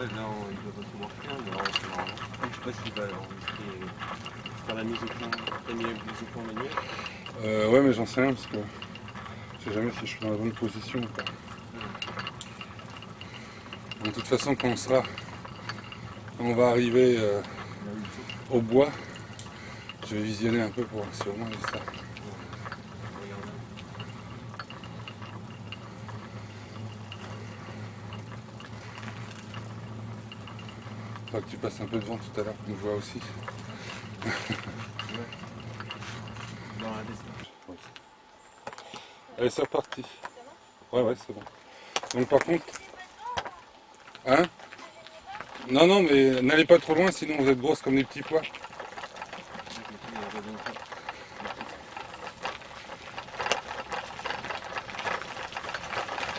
là, il doit recevoir 15, alors c'est marrant. Je sais pas s'il va enregistrer faire la mise au point, la mise au point manuel. Ouais, mais j'en sais rien parce que je sais jamais si je suis dans la bonne position ou pas. De toute façon, quand on va arriver au bois, je vais visionner un peu pour voir si au moins il y a ça. Faudra que tu passes un peu devant tout à l'heure pour me voir aussi. Dans la descente. Allez, c'est reparti. Ouais, c'est bon. Donc par contre, hein? Non, non, mais n'allez pas trop loin, sinon vous êtes grosses comme des petits pois.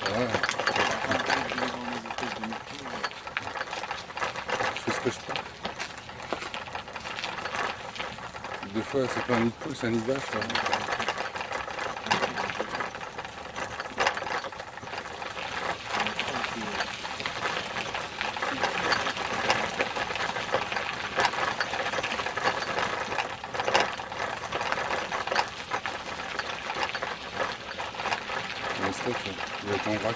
Voilà. Je fais ce que je peux. Des fois, c'est pas un nid de poule, c'est un nid de vache. Le steak, il va être en vrac.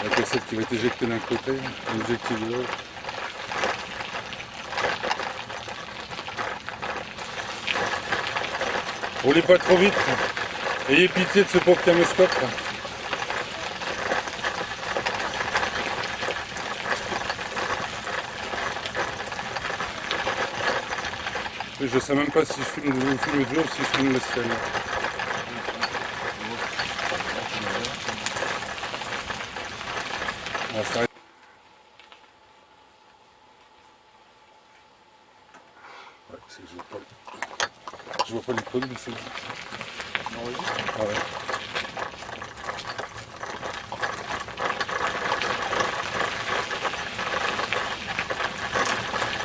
La cassette qui va être éjectée d'un côté, éjectée de l'autre. Roulez pas trop vite. Ayez pitié de ce pauvre caméscope. Je sais même pas si je filme le jour ou si je filme l'escalier. Ah, ça... Ouais, c'est que je vois pas l'icône, mais c'est bon. Ah ouais.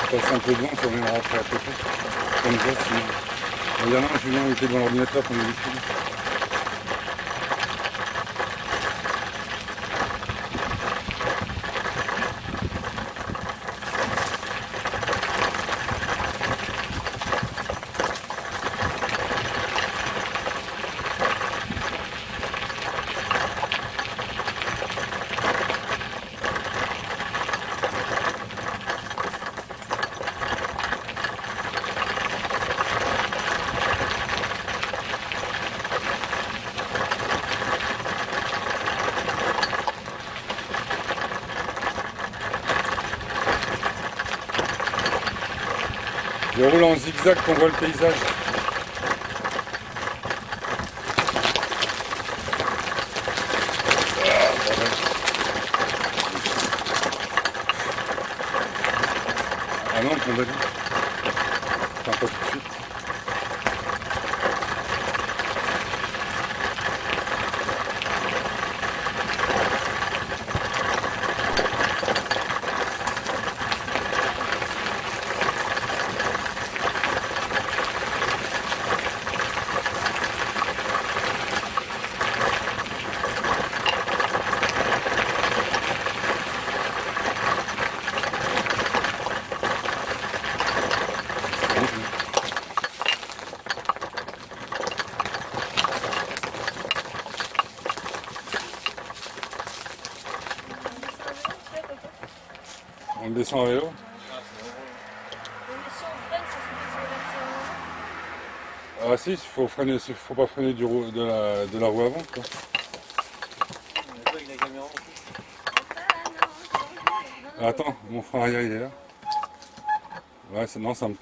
Je passe un peu devant pour venir rentrer à côté. Comme ça, sinon. Il y en a un, Julien, il était dans l'ordinateur pendant les films. Je roule en zigzag qu'on voit le paysage. Ah non, on va dire. Enfin, pas tout de suite. On descend à vélo. Ah si, faut pas freiner de la roue avant, quoi. Attends, mon frein arrière il est là. Ouais, non, ça me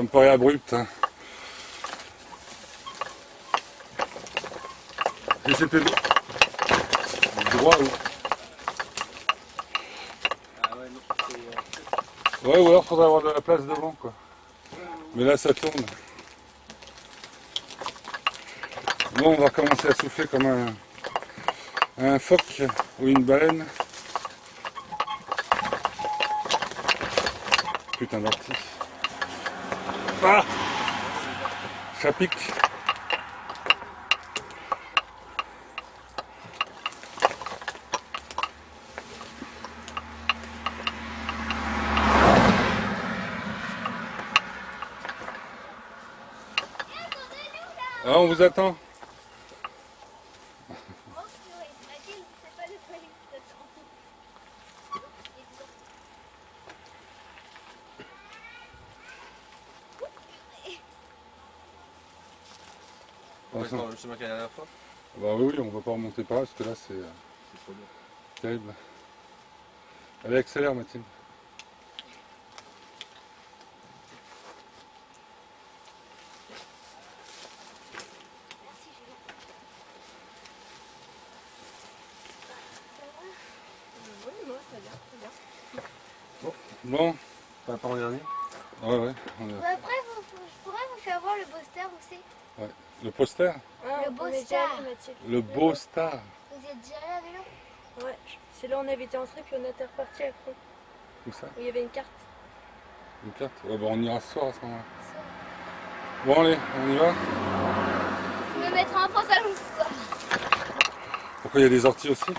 paraît abrupt. Hein. Et c'était droit ou... Ouais, ou alors faudrait avoir de la place devant, quoi. Mais là, ça tourne. Bon, on va commencer à souffler comme un phoque ou une baleine. Putain d'ortie. Ah! Ça pique. on vous attend. On va faire le chemin qu'il y a la dernière fois. Bah oui, on va pas remonter par là parce que là c'est C'est trop bien. terrible. Allez, accélère Mathilde. Oui, moi, ça vient, très bien. Bon, Pas en dernier. ouais, on a- Après, je pourrais vous faire voir le poster aussi. le poster, Le beau on est star. déjà allé, Mathilde. le beau star. Vous êtes déjà allé à vélo? Ouais, c'est là où on avait été entré, puis on était reparti après. Où ça? Où il y avait une carte. Une carte? Ouais, bah on ira ce soir à ce moment-là. Bon allez, on y va? Je me mettrai un pantalon ce soir. Pourquoi il y a des orties aussi?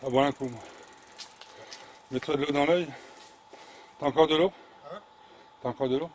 Ah bon un coup. Moi. Mets-toi de l'eau dans l'œil. T'as encore de l'eau? Hein? T'as encore de l'eau?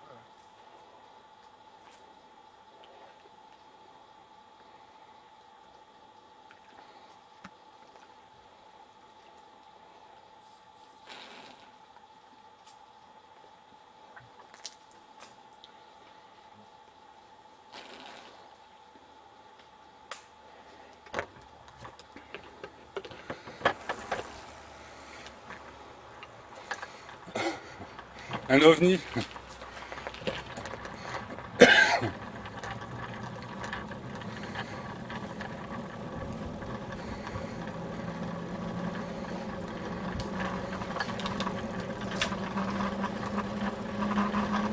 Un ovni.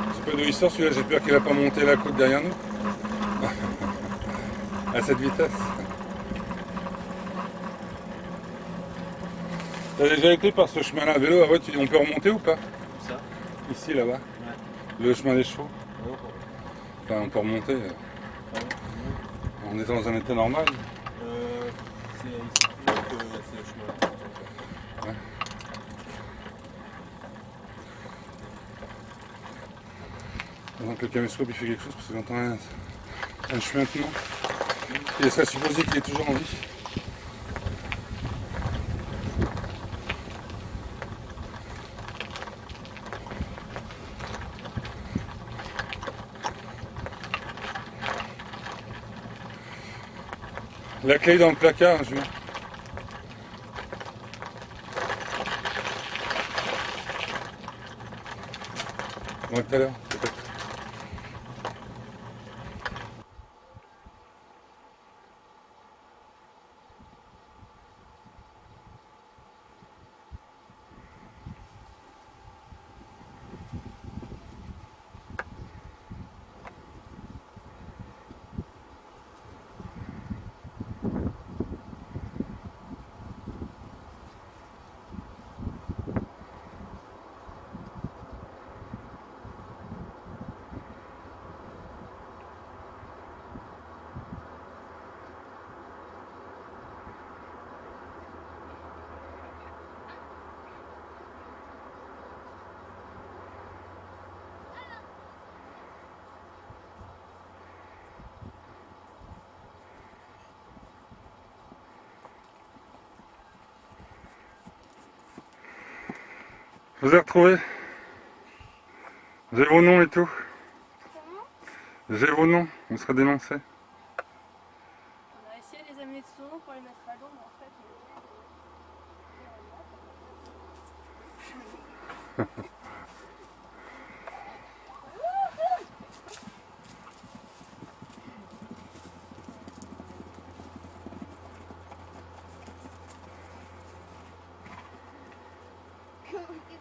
Je sais pas d'où il sort celui-là, j'ai peur qu'il a pas monté la côte derrière nous. À cette vitesse. T'as déjà été par ce chemin-là à vélo? Ah ouais, on peut remonter ou pas? Où ça? Ici, là-bas. Ouais. Le chemin des chevaux. Ah non, Enfin, on peut remonter. ah ouais. On est dans un état normal. C'est ici que c'est le chemin. Ouais. Pendant que le caméscope il fait quelque chose, parce que j'entends un chuintement. Il serait supposé qu'il est toujours en vie. La clé est dans le placard, Julien. Ouais, tout à l'heure, peut-être. Je vous ai retrouvé. J'ai vos noms et tout. Comment? J'ai vos noms, on sera dénoncé. On a essayé de les amener tout au long pour les mettre à l'eau, mais en fait... Qu'est-ce qui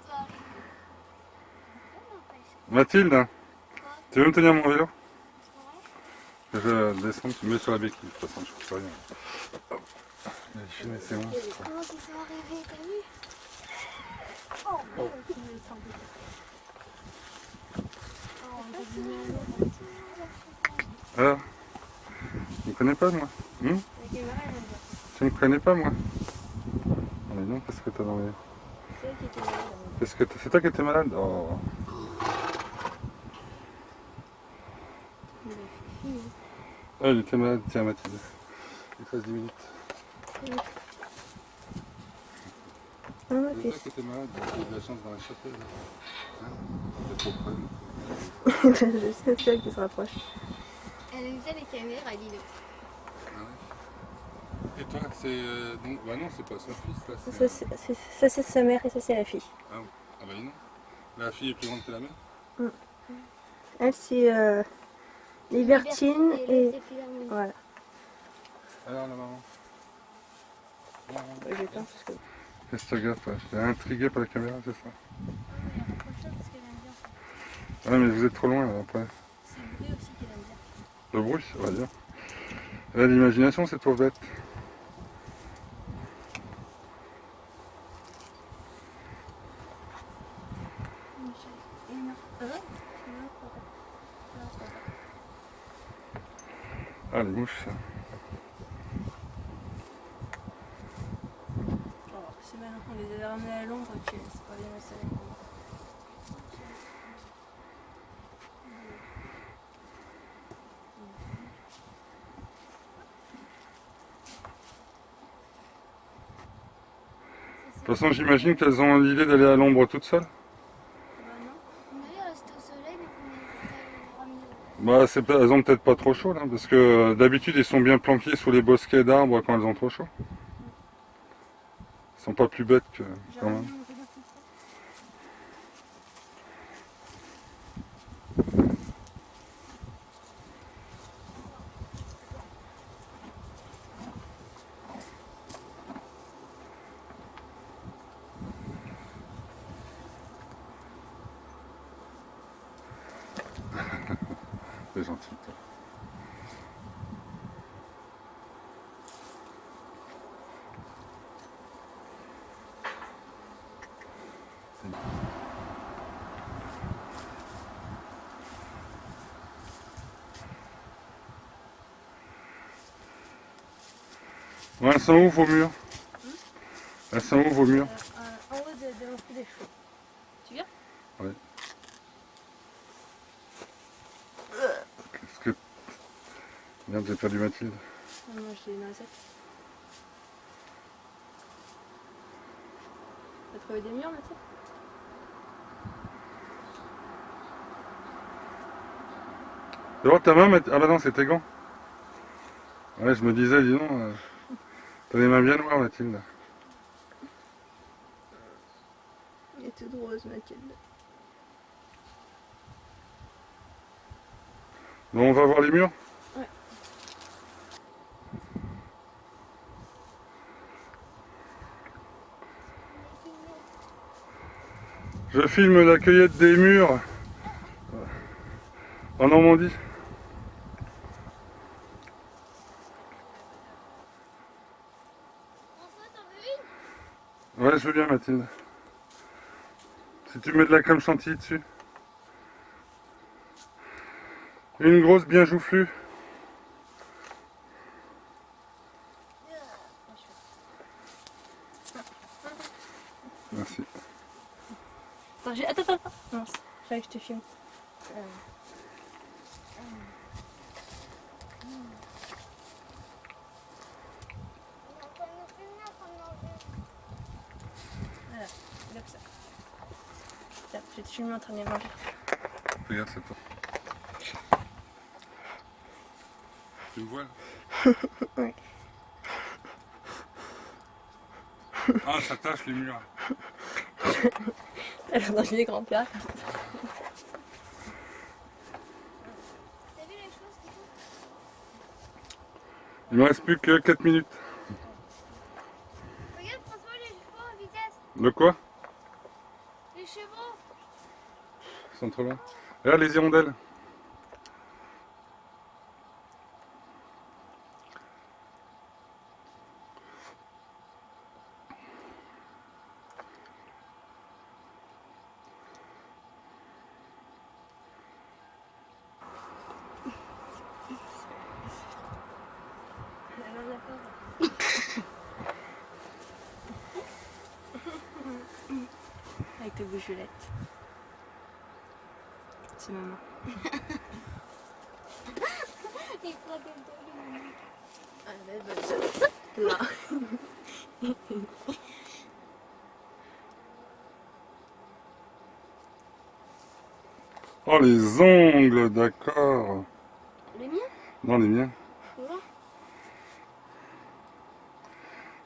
va arriver? Ça m'empêche. Mathilde, tu veux me tenir mon vélo? Ouais. Je descends, tu me mets sur la béquille, de toute façon, je ne fais rien. Hop. Allez, je mets, c'est bon. Comment ils sont arrivés, t'as vu? Alors, tu me connais pas, moi? La caméra, elle aime bien. Tu me connais pas, moi? Oh, mais non, qu'est-ce que t'as dans les... C'est elle qui était malade. Qu'est-ce que c'est toi qui étais malade? Oh. Ah, il était malade, tiens Mathilde. Il te reste 10 minutes. Ah, C'est toi qui étais malade, tu as eu de la chance dans la chapelle. Hein? T'es trop près. Je sais, c'est elle qui se rapproche. Elle aime bien les caméras, dis-le. Ah ouais. Et toi, c'est... donc... Bah non, c'est pas son fils, là. C'est... Ça, c'est sa mère et ça, c'est la fille. Ah, ah bah non. La fille est plus grande que la mère? Elle, c'est Libertine et... c'est Philomène. Voilà. Alors la maman? Je vais pas parce que... Qu'est-ce que tu regardes, toi? T'es intrigué par la caméra, c'est ça? Elle rapproche parce qu'elle aime bien. Ah mais vous êtes trop loin, là, après. C'est le bruit aussi qu'elle aime bien. Le bruit, on va dire. Elle a l'imagination, cette pauvre bête. Ah, les mouches, ça. Oh, c'est malin, on les a ramenés à l'ombre et puis c'est pas bien le soleil. De toute façon, j'imagine qu'elles ont l'idée d'aller à l'ombre toutes seules. Bah non. On est resté au soleil, donc on est ramené. Bah, elles ont peut-être pas trop chaud, là, parce que d'habitude, ils sont bien planqués sous les bosquets d'arbres quand elles ont trop chaud. Ils sont pas plus bêtes que... quand même. C'est gentil. Ouais, elles sont où vos murs? Elles sont où vos murs? En haut de l'entrée des chevaux. Tu viens? Ouais. Qu'est-ce que... Merde, j'ai perdu Mathilde. Non, moi je l'ai dans la sac. T'as trouvé des murs, Mathilde? Tu vois ta main, Mathilde? Ah bah non, c'est tes gants. Ouais, je me disais, dis donc, t'as les mains bien noires, Mathilde. Elle est toute rose, Mathilde. Bon, on va voir les murs? Ouais. Je filme la cueillette des murs en Normandie. François, t'en veux une? Ouais, je veux bien, Mathilde. Si tu mets de la crème chantilly dessus. Une grosse bien joufflue. Merci. Attends. Non, fallait que je te filme. Voilà, c'est comme ça. Tiens, je vais te filmer en train de les manger. Regarde, c'est toi. Tu me vois là? Oui. Ah, ça tâche les murs. Elle est dans les grands plats. T'as vu les choses qui sont? Il me reste plus que 4 minutes. Regarde François, les chevaux en vitesse. Le quoi? Les chevaux. Ils sont trop loin. Regarde les hirondelles. Avec tes bouchelettes. C'est maman. Il prend des dos. Ah, là. Oh, les ongles, d'accord. Les miens? Non, les miens. Voilà.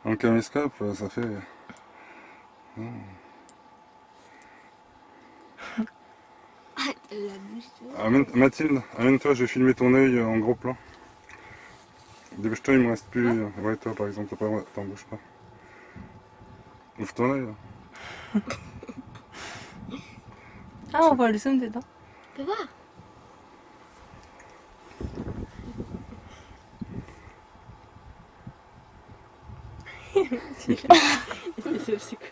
En caméscope, ça fait... La bouche. Mathilde, amène-toi, je vais filmer ton œil en gros plan. Dépêche-toi, il me reste plus... Ouais, toi par exemple, t'en bouges pas. Ouvre ton œil, là. Ah, on voit le zoom dedans. Tu peux voir? C'est aussi cool.